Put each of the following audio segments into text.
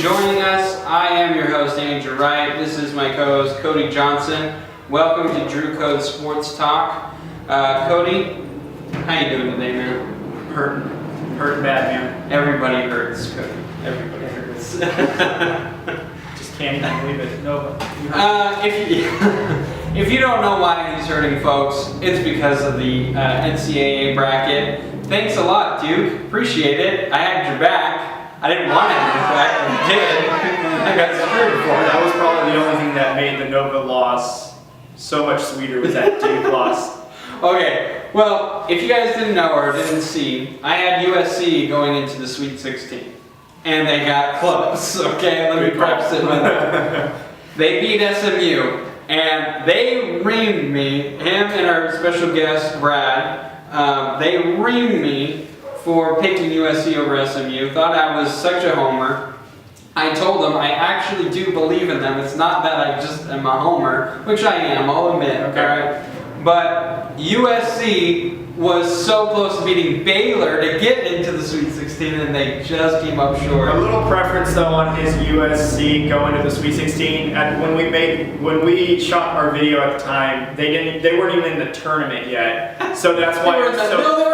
joining us. I am your host, Andrew Wright. This is my co-host, Cody Johnson. Welcome to Drew Code Sports Talk. Cody, how you doing today, man? Hurting bad, man. Everybody hurts, Cody. Everybody hurts. Just can't even believe it. No. If you don't know why he's hurting, folks, it's because of the NCAA bracket. Thanks a lot, Duke. Appreciate it. I had your back. I didn't want to have your back, but I did. I got screwed for it. That was probably the only thing that made the Nova loss so much sweeter was that Duke loss. Okay, well, if you guys didn't know or didn't see, I had USC going into the Sweet 16. And they got close, okay? Let me preface it with that. They beat SMU, and they reamed me, him and our special guest, Brad, they reamed me for picking USC over SMU, thought I was such a homer. I told them I actually do believe in them. It's not that I just am a homer, which I am, I'll admit, okay? Alright? But USC was so close to beating Baylor to get into the Sweet 16, and they just came up short. A little preference though on his USC going to the Sweet 16. When we shot our video at the time, they weren't even in the tournament yet. So that's why they were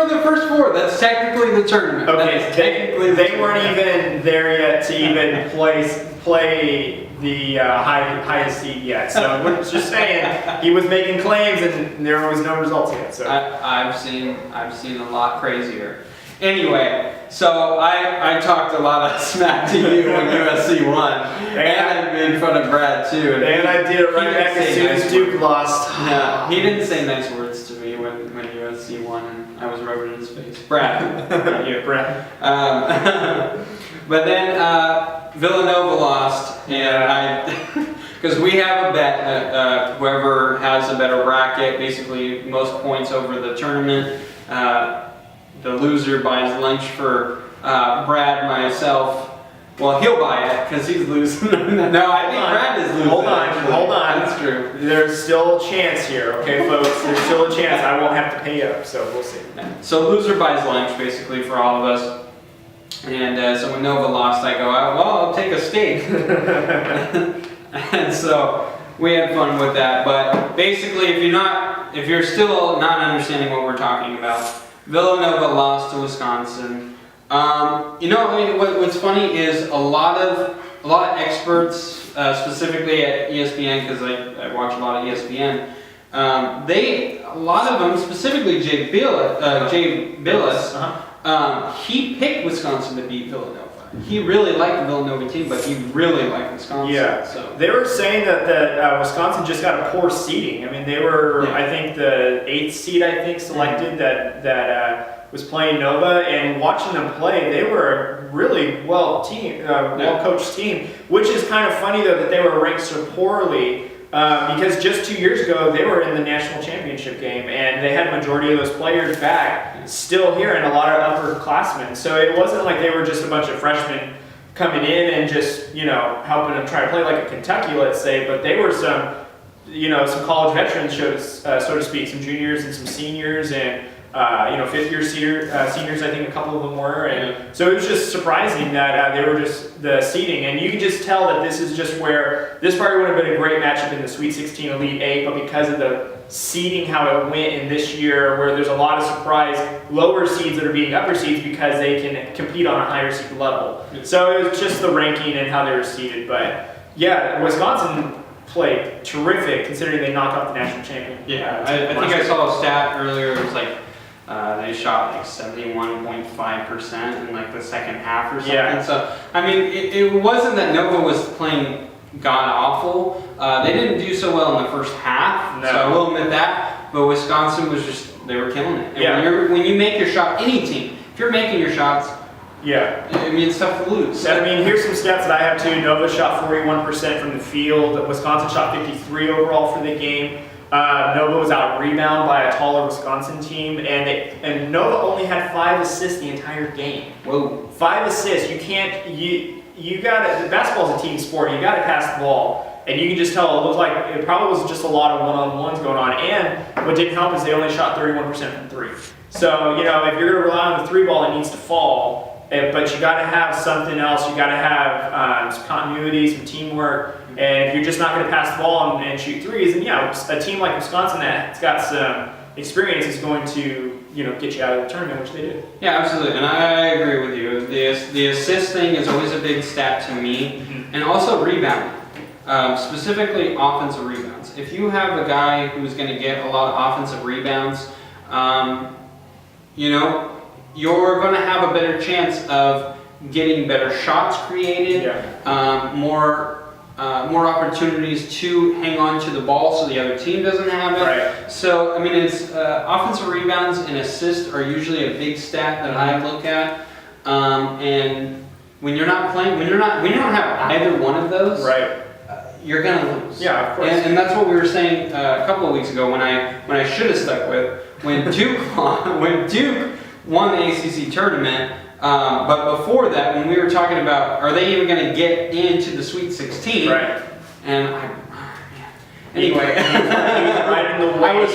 in the first four. That's technically the tournament. Okay, they weren't even there yet to even play the highest seed yet. So we're just saying he was making claims and there was no results yet. So I've seen a lot crazier. Anyway, so I talked a lot of smack to you when USC won, and I made fun of Brad too. And I did it right back as soon as Duke lost. No, he didn't say nice words to me when USC won, and I was rubbing in his face. Brad, not you, Brad. But then Villanova lost, and because we have a bet that whoever has a better bracket, basically most points over the tournament, the loser buys lunch for Brad, myself. Well, he'll buy it because he's losing. No, I think Brad is losing. Hold on. That's true. There's still a chance here, okay, folks? There's still a chance. I won't have to pay up, so we'll see. So loser buys lunch, basically, for all of us. And so when Nova lost, I go, well, I'll take a steak. And so we had fun with that. But basically, if you're still not understanding what we're talking about, Villanova lost to Wisconsin. What's funny is a lot of experts, specifically at ESPN, because I watch a lot of ESPN. A lot of them, specifically Jay Billis, he picked Wisconsin to beat Villanova. He really liked the Villanova team, but he really liked Wisconsin. Yeah. So they were saying that Wisconsin just got a poor seeding. I mean, they were, I think, the 8th seed, selected that was playing Nova, and watching them play, they were a really well-coached team, which is kind of funny, though, that they were ranked so poorly. Because just 2 years ago, they were in the national championship game, and they had a majority of those players back, still here, and a lot of upperclassmen. So it wasn't like they were just a bunch of freshmen coming in and just, helping them try to play like a Kentucky, let's say, but they were some college veterans, so to speak, some juniors and some seniors, and fifth-year seniors, I think a couple of them were. And so it was just surprising that they were just the seeding. And you can just tell that this is just where, this probably would have been a great matchup in the Sweet 16 Elite 8, but because of the seeding, how it went in this year, where there's a lot of surprise lower seeds that are beating upper seeds because they can compete on a higher seed level. So it was just the ranking and how they were seeded. But yeah, Wisconsin played terrific considering they knocked off the national champion. Yeah, I think I saw a stat earlier. It was like they shot like 71.5% in like the second half or something. Yeah. So I mean, it wasn't that Nova was playing god awful. They didn't do so well in the first half. No. So I will admit that. But Wisconsin was they were killing it. And yeah. when you make your shot, any team, if you're making your shots, yeah, I mean, it's tough to lose. I mean, here's some stats that I have too. Nova shot 41% from the field. Wisconsin shot 53 overall for the game. Nova was out rebounded by a taller Wisconsin team, and Nova only had 5 assists the entire game. Whoa. 5 assists. You got to. Basketball's a team sport. You got to pass the ball, and you can just tell. It looked like it probably was just a lot of one-on-ones going on. And what didn't help is they only shot 31% from 3. So if you're going to rely on the 3 ball, it needs to fall. but you got to have something else. You got to have some continuity, some teamwork. And if you're just not going to pass the ball and shoot threes, then yeah, a team like Wisconsin that's got some experience is going to get you out of the tournament, which they did. Yeah, absolutely, and I agree with you. The assist thing is always a big stat to me, and also rebounding, specifically offensive rebounds. If you have a guy who's going to get a lot of offensive rebounds, you're going to have a better chance of getting better shots created, more opportunities to hang on to the ball so the other team doesn't have it. Right. So, I mean, it's offensive rebounds and assists are usually a big stat that I look at. And when you're not playing, when you don't have either one of those, right, you're gonna lose. Yeah, of course. And that's what we were saying a couple of weeks ago when I should have stuck with when Duke won the ACC tournament. But before that, when we were talking about, are they even going to get into the Sweet 16? Right. And anyway, right in the way. I was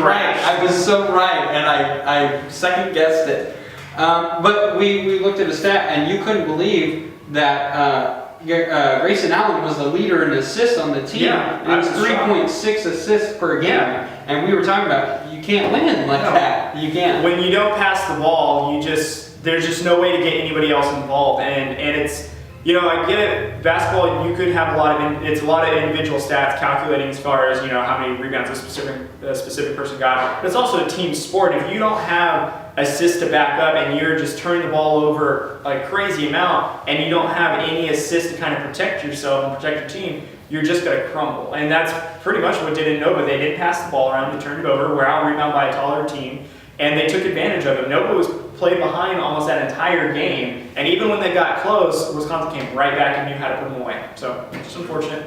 right. I was so right, and I second guessed it. But we looked at a stat, and you couldn't believe that Grayson Allen was the leader in assists on the team. Yeah, it was 3.6 assists per game. Yeah. And we were talking about, you can't win like that. You can't. When you don't pass the ball, there's just no way to get anybody else involved, and it's, I get it. Basketball, you could have it's a lot of individual stats calculating as far as how many rebounds a specific person got. But it's also a team sport. If you don't have assists to back up and you're just turning the ball over a crazy amount, and you don't have any assists to kind of protect yourself and protect your team, you're just going to crumble. And that's pretty much what did in Nova. They didn't pass the ball around. They turned it over. Were out rebounded by a taller team, and they took advantage of it. Nova was played behind almost that entire game, and even when they got close, Wisconsin came right back and knew how to put them away. So, just unfortunate.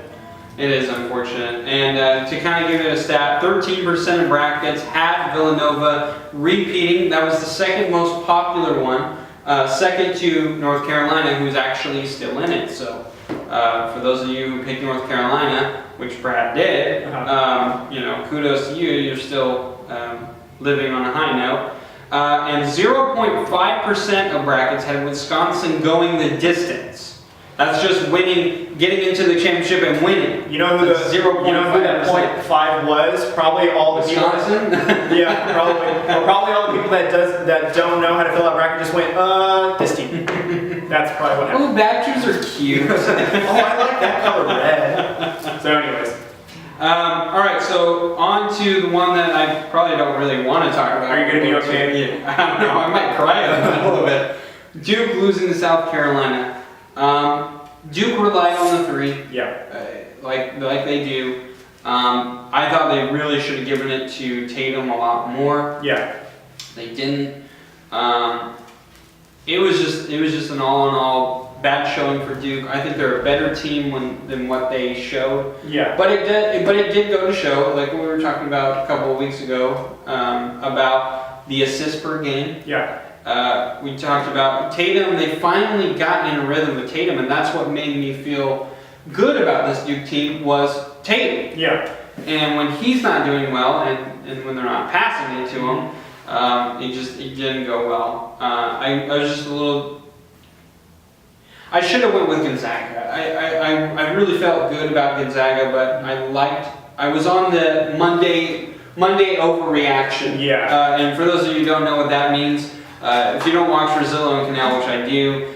It is unfortunate. And to kind of give it a stat, 13% of brackets had Villanova repeating. That was the second most popular one, second to North Carolina, who's actually still in it. So, for those of you who picked North Carolina, which Brad did, kudos to you. You're still living on a high note. And 0.5% of brackets had Wisconsin going the distance. That's just winning, getting into the championship and winning. You know who that 0.5 was? Probably all the people. Wisconsin? Yeah, probably. Well, probably all the people that don't know how to fill out bracket just went, this team. That's probably what happened. Oh, Badgers are cute. Oh, I like that color red. So, anyways. All right, so on to the one that I probably don't really want to talk about. Are you going to be okay? Yeah, I don't know. I might cry in the middle of it. Duke losing to South Carolina. Duke relied on the three. Yeah. Like they do. I thought they really should have given it to Tatum a lot more. Yeah. They didn't. It was just an all-in-all bad showing for Duke. I think they're a better team than what they showed. Yeah. But it did go to show, like we were talking about a couple of weeks ago, about the assists per game. Yeah. We talked about Tatum. They finally got in a rhythm with Tatum, and that's what made me feel good about this Duke team was Tatum. Yeah. And when he's not doing well, and when they're not passing it to him, it didn't go well. I was just a little. I should have went with Gonzaga. I really felt good about Gonzaga, but I was on the Monday overreaction. Yeah. And for those of you who don't know what that means, if you don't watch Rosillo and Canal, which I do,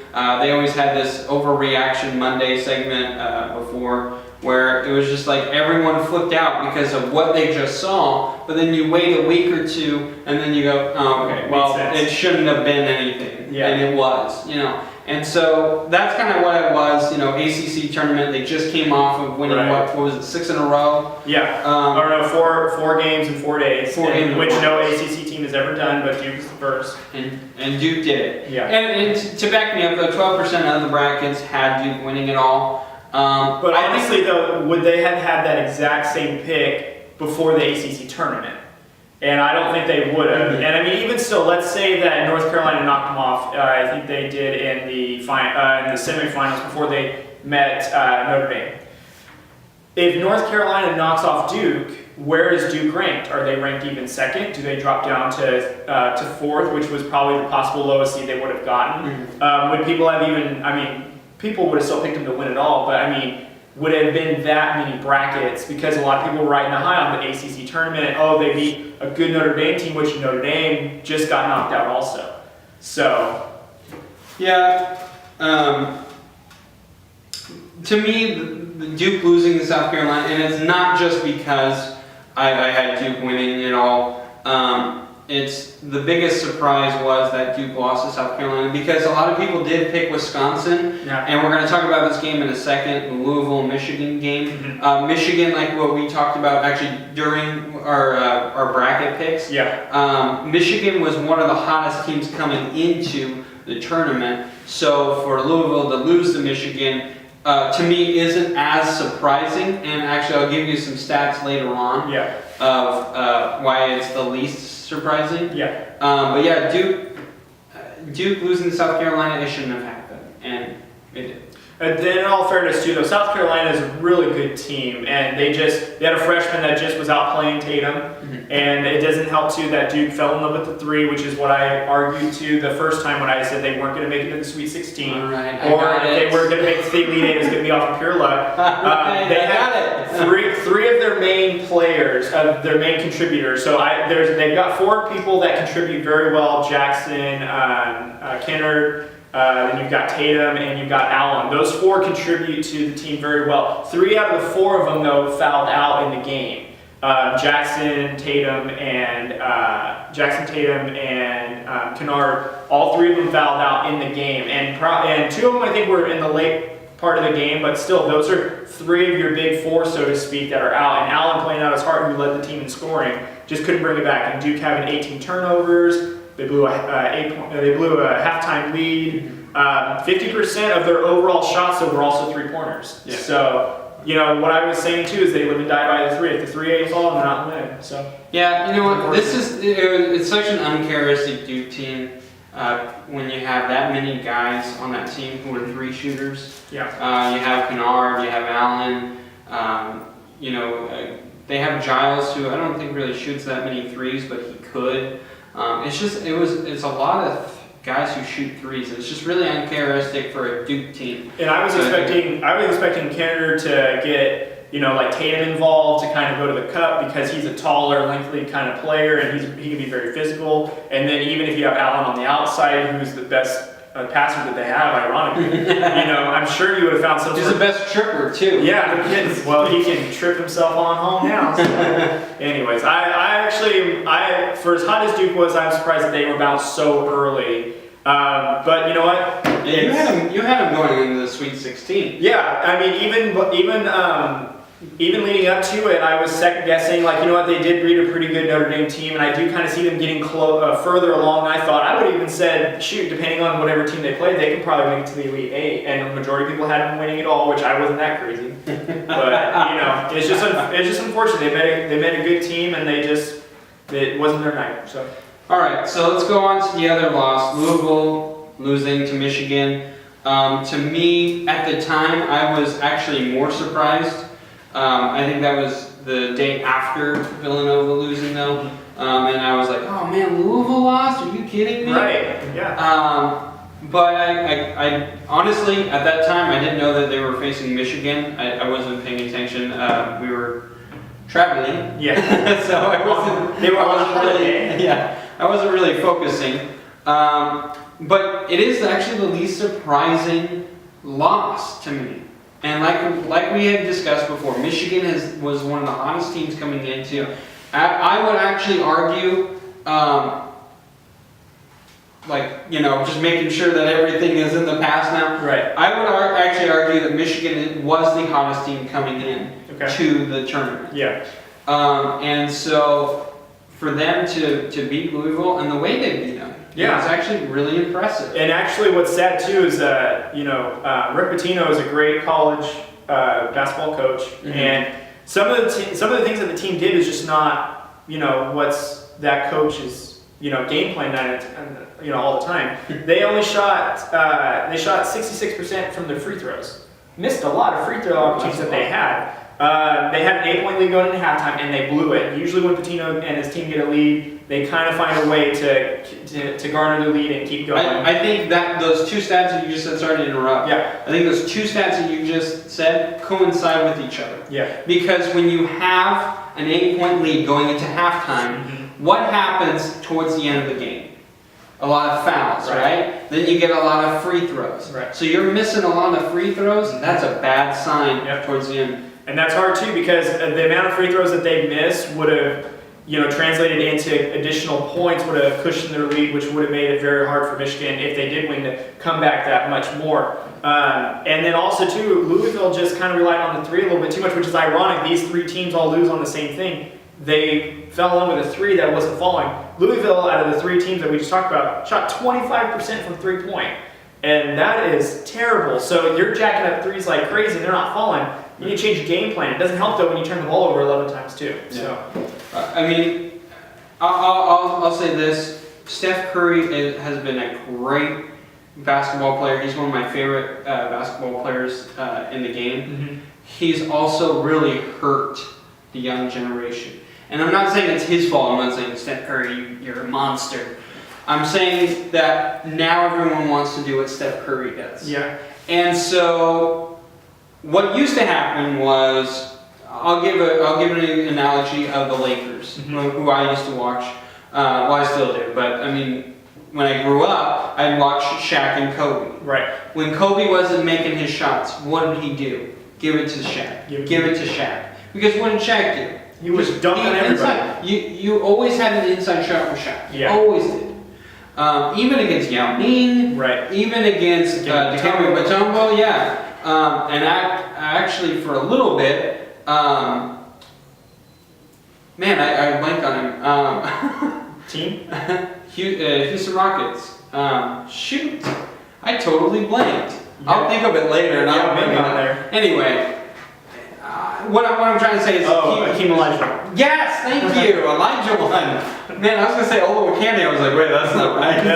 they always had this overreaction Monday segment before, where it was just like everyone flipped out because of what they just saw, but then you wait a week or two, and then you go, oh, okay, well, it shouldn't have been anything, and it was, And so that's kind of what it was, ACC tournament. They just came off of winning, what was it, 6 in a row? Yeah, or no, four games in 4 days, which no ACC team has ever done, but Duke is the first. And Duke did it. Yeah. And to back me up, though, 12% of the brackets had Duke winning it all. But honestly, though, would they have had that exact same pick before the ACC tournament? And I don't think they would have. And I mean, even still, let's say that North Carolina knocked them off. I think they did in the semifinals before they met Notre Dame. If North Carolina knocks off Duke, where is Duke ranked? Are they ranked even second? Do they drop down to fourth, which was probably the possible lowest seed they would have gotten? Would people have even? I mean, people would have still picked them to win it all, but I mean, would it have been that many brackets? Because a lot of people were riding the high on the ACC tournament. Oh, they beat a good Notre Dame team, which Notre Dame just got knocked out also. So, yeah. To me, the Duke losing to South Carolina, and it's not just because I had Duke winning it all. It's the biggest surprise was that Duke lost to South Carolina because a lot of people did pick Wisconsin, and we're going to talk about this game in a second, the Louisville-Michigan game. Michigan, like what we talked about actually during our bracket picks, Michigan was one of the hottest teams coming into the tournament. So for Louisville to lose to Michigan, to me, isn't as surprising. And actually, I'll give you some stats later on of why it's the least surprising. But yeah, Duke losing to South Carolina, it shouldn't have happened, and it did. And then in all fairness too, though, South Carolina is a really good team, and they had a freshman that just was outplaying Tatum, and it doesn't help too that Duke fell in love with the three, which is what I argued to the first time when I said they weren't going to make it to the Sweet 16, or if they were going to make the Elite Eight, it was going to be off of pure luck. They had three of their main players, their main contributors. So they've got four people that contribute very well: Jackson, Kennard. Then you've got Tatum and you've got Allen. Those four contribute to the team very well. 3 out of the 4 of them, though, fouled out in the game. Jackson, Tatum, and Kennard, all 3 of them fouled out in the game. And 2 of them, I think, were in the late part of the game, but still, those are 3 of your big 4, so to speak, that are out. And Allen, playing out his heart, who led the team in scoring, just couldn't bring it back. And Duke having 18 turnovers. They blew a halftime lead. 50% of their overall shots were also 3-pointers. So, what I was saying too is they live and die by the 3. If the 3 ain't fall, they're not winning. So. Yeah, you know what? It's such an uncharacteristic Duke team when you have that many guys on that team who are 3 shooters. You have Kennard, you have Allen. They have Giles, who I don't think really shoots that many threes, but he could. It's a lot of guys who shoot threes. It's just really uncharacteristic for a Duke team. And I was expecting Kennard to get, like Tatum involved to kind of go to the cup because he's a taller, lengthy kind of player and he can be very physical. And then even if you have Allen on the outside, who's the best passer that they have, ironically, I'm sure you would have found some. He's the best tripper too. Yeah, no kidding. Well, he can trip himself on home now. So. Anyways, I for as hot as Duke was, I was surprised that they were bounced so early. But you know what? Yeah, you had him going into the Sweet 16. Yeah, I mean, even leading up to it, I was second guessing. Like, they did beat a pretty good Notre Dame team, and I do kind of see them getting further along. I thought I would have even said, shoot, depending on whatever team they played, they could probably make it to the Elite Eight. And the majority of people had them winning it all, which I wasn't that crazy. But it's just unfortunate. They made a good team, and it wasn't their night. So. All right, so let's go on to the other loss. Louisville losing to Michigan. To me, at the time, I was actually more surprised. I think that was the day after Villanova losing, though. And I was like, oh man, Louisville lost? Are you kidding me? Right, yeah. But I honestly, at that time, I didn't know that they were facing Michigan. I wasn't paying attention. We were traveling. Yeah. So I wasn't really focusing. But it is actually the least surprising loss to me. And like we had discussed before, Michigan was one of the hottest teams coming into. I would actually argue, just making sure that everything is in the past now. Right. I would actually argue that Michigan was the hottest team coming in to the tournament. Yeah. And so for them to beat Louisville and the way they beat them, it was actually really impressive. And actually, what's sad too is that Rick Pitino is a great college basketball coach, and some of the things that the team did is just not what's that coach's game plan all the time. They only shot 66% from their free throws. Missed a lot of free throw opportunities that they had. They had an 8-point lead going into halftime, and they blew it. Usually when Patino and his team get a lead, they kind of find a way to garner the lead and keep going. I think that those two stats that you just said, sorry to interrupt. Yeah. I think those two stats that you just said coincide with each other. Yeah. Because when you have an 8-point lead going into halftime, what happens towards the end of the game? A lot of fouls, right? Then you get a lot of free throws. Right. So you're missing a lot of free throws. That's a bad sign towards the end. And that's hard too, because the amount of free throws that they missed would have, translated into additional points, would have cushioned their lead, which would have made it very hard for Michigan, if they did win, to come back that much more. And then also too, Louisville just kind of relied on the three a little bit too much, which is ironic. These three teams all lose on the same thing. They fell in with a three that wasn't falling. Louisville, out of the three teams that we just talked about, shot 25% from 3-point. And that is terrible. So you're jacking up threes like crazy and they're not falling. You need to change your game plan. It doesn't help though when you turn the ball over 11 times too. Yeah. So I'll say this: Steph Curry has been a great basketball player. He's one of my favorite basketball players in the game. He's also really hurt the young generation. And I'm not saying it's his fault. I'm not saying, Steph Curry, you're a monster. I'm saying that now everyone wants to do what Steph Curry does. Yeah. And so what used to happen was, I'll give an analogy of the Lakers, who I used to watch. Well, I still do, but I mean, when I grew up, I'd watch Shaq and Kobe. Right. When Kobe wasn't making his shots, what did he do? Give it to Shaq. Give it to Shaq. Because what did Shaq do? He was dunking everybody. You always had an inside shot with Shaq. Yeah. Always did. Even against Yao Ming. Right. Even against Dikembe Mutombo. Yeah. And actually, for a little bit, man, I blanked on him. Team? Houston Rockets. Shoot. I totally blanked. Yeah. I'll think of it later. And I'll bring it on there. Anyway. What I'm trying to say is... Hakeem Olajuwon. Yes, thank you. Olajuwon. Man, I was going to say Olo Wakanda. I was like, wait, that's not right. No.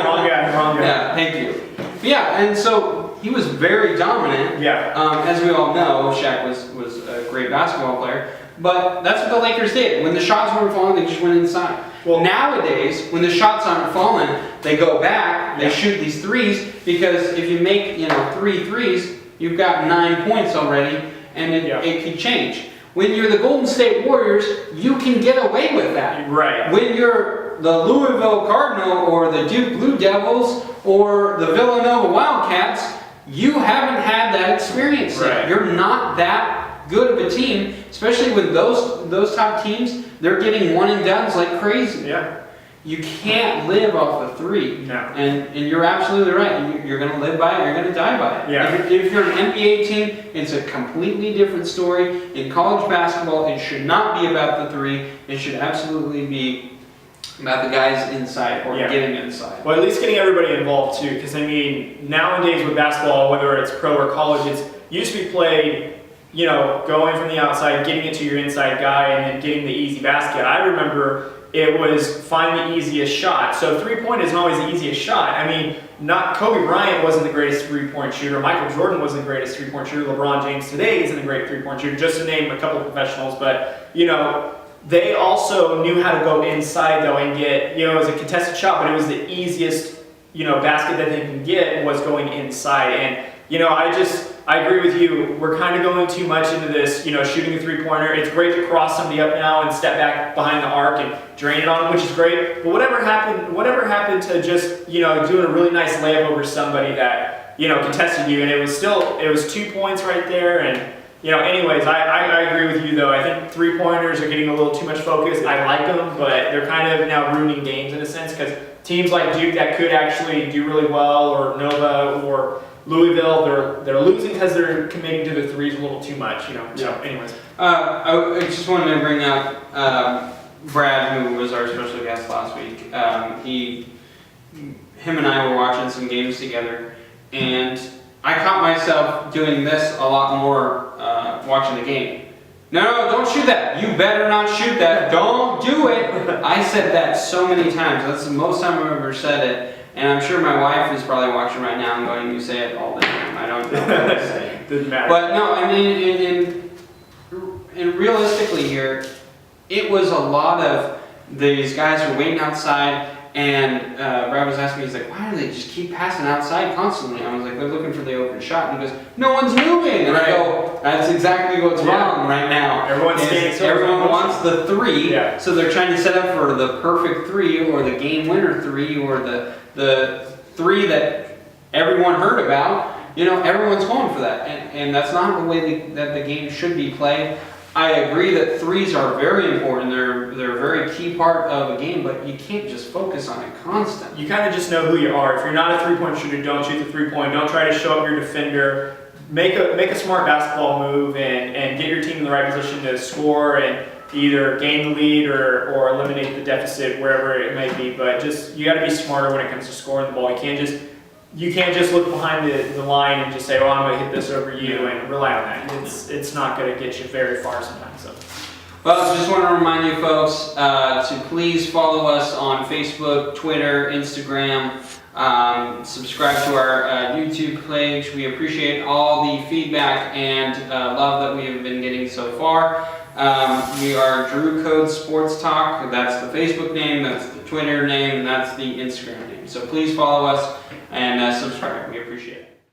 Wrong guy. Yeah, thank you. But yeah, and so he was very dominant. Yeah. As we all know, Shaq was a great basketball player. But that's what the Lakers did. When the shots weren't falling, they just went inside. Well, nowadays, when the shots aren't falling, they go back, they shoot these threes, because if you make 3 threes, you've got 9 points already. And it can change. When you're the Golden State Warriors, you can get away with that. Right. When you're the Louisville Cardinal or the Duke Blue Devils or the Villanova Wildcats, you haven't had that experience yet. You're not that good of a team, especially with those top teams. They're getting one and dones like crazy. Yeah. You can't live off the three. No. And you're absolutely right. You're going to live by it. You're going to die by it. Yeah. If you're an NBA team, it's a completely different story. In college basketball, it should not be about the three. It should absolutely be about the guys inside or getting inside. Well, at least getting everybody involved too. Because I mean, nowadays with basketball, whether it's pro or college, it's used to be played, going from the outside, getting it to your inside guy, and then getting the easy basket. I remember it was find the easiest shot. So 3-point isn't always the easiest shot. I mean, not Kobe Bryant wasn't the greatest 3-point shooter. Michael Jordan wasn't the greatest 3-point shooter. LeBron James today isn't a great 3-point shooter, just to name a couple of professionals. But, they also knew how to go inside, though, and get, it was a contested shot, but it was the easiest, basket that they can get was going inside. And, I agree with you. We're kind of going too much into this, shooting a 3-pointer. It's great to cross somebody up now and step back behind the arc and drain it on them, which is great. But whatever happened to just, doing a really nice layup over somebody that, contested you, and it was 2 points right there. And, anyways, I agree with you, though. I think 3-pointers are getting a little too much focus. I like them, but they're kind of now ruining games in a sense, because teams like Duke that could actually do really well, or Nova, or Louisville, they're losing because they're committing to the threes a little too much, So, anyways, I just wanted to bring up Brad, who was our special guest last week. Him and I were watching some games together, and I caught myself doing this a lot more watching the game. No, don't shoot that. You better not shoot that. Don't do it. I said that so many times. That's the most time I've ever said it. And I'm sure my wife is probably watching right now and going, you say it all the time. I don't know what to say. Didn't matter. But no, I mean, and realistically here, it was a lot of these guys were waiting outside, and Brad was asking me, he's like, why do they just keep passing outside constantly? I was like, they're looking for the open shot. And he goes, no one's moving. And I go, that's exactly what's wrong right now. Everyone wants the three, so they're trying to set up for the perfect three, or the game winner three, or the three that everyone heard about. You know, everyone's going for that, and that's not the way that the game should be played. I agree that threes are very important. They're a very key part of a game, but you can't just focus on it constantly. You kind of just know who you are. If you're not a three-point shooter, don't shoot the three-point. Don't try to show up your defender. Make a smart basketball move and get your team in the right position to score and either gain the lead or eliminate the deficit wherever it may be. But just you got to be smarter when it comes to scoring the ball. You can't just look behind the line and just say, "Oh, I'm going to hit this over you," and rely on that. It's not going to get you very far sometimes. So. Well, I just want to remind you folks to please follow us on Facebook, Twitter, Instagram. Subscribe to our YouTube page. We appreciate all the feedback and love that we have been getting so far. We are Drew Code Sports Talk. That's the Facebook name, that's the Twitter name, and that's the Instagram name. So please follow us and subscribe. We appreciate it.